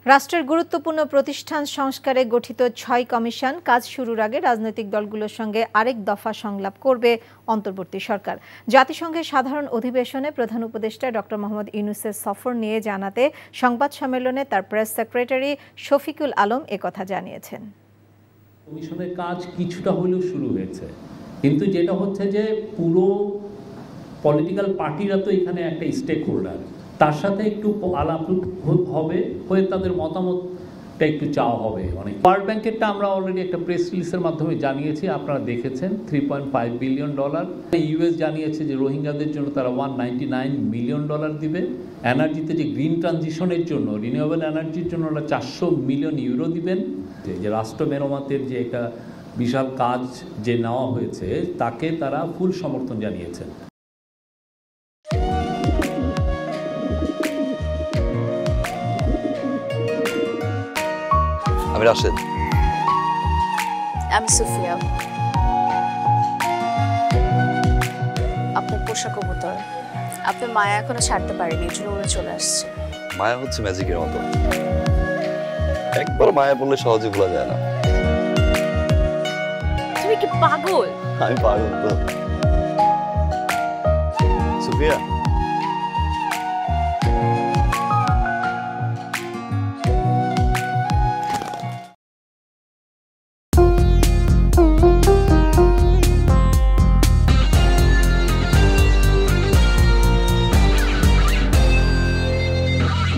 রাষ্ট্রের গুরুত্বপূর্ণ প্রতিষ্ঠান সংস্কারে গঠিত ৬ কমিশন কাজ শুরুর আগে রাজনৈতিক দলগুলোর সঙ্গে আরেক দফা সংলাপ করবে অন্তর্বর্তী সরকার। জাতিসংঘের সাধারণ অধিবেশনে প্রধান উপদেষ্টা ডক্টর মোহাম্মদ ইউনূসের সফর নিয়ে জানাতে সংবাদ সম্মেলনে তার প্রেস সেক্রেটারি শফিকুল আলম একথা জানিয়েছেন। কমিশনের কাজ কিছুটা হলেও শুরু হয়েছে, কিন্তু যেটা হচ্ছে যে পুরো পলিটিক্যাল পার্টিরা তো এখানে একটা স্টেক হোল্ডার, তার সাথে একটু আলাপ হবে, হয়ে তাদের মতামতটা একটু চাওয়া হবে। অনেক ওয়ার্ল্ড ব্যাংকেরটা আমরা অলরেডি একটা প্রেস রিলিজের মাধ্যমে জানিয়েছি, আপনারা দেখেছেন। $3.5 বিলিয়ন। ইউএস জানিয়েছে যে রোহিঙ্গাদের জন্য তারা $199 মিলিয়ন দিবে। এনার্জিতে যে গ্রিন ট্রানজিশনের জন্য, রিনিউয়েবল এনার্জির জন্য ওরা 400 মিলিয়ন ইউরো দিবেন। যে রাষ্ট্র মেরামতের যে একটা বিশাল কাজ যে নেওয়া হয়েছে তাকে তারা ফুল সমর্থন জানিয়েছেন। আমি রাশেদ। আমি সুফিয়া। আপনার পোষা কবুতর, আপনার মায়া এখনো ছাড়তে পারেনি, এই জন্য উড়ে চলে আসছে। মায়া হচ্ছে ম্যাজিকের মতো, একবার মায়া বললে সহজে ভোলা যায় না। তুমি কি পাগল? আমি পাগল তো। সুফিয়া,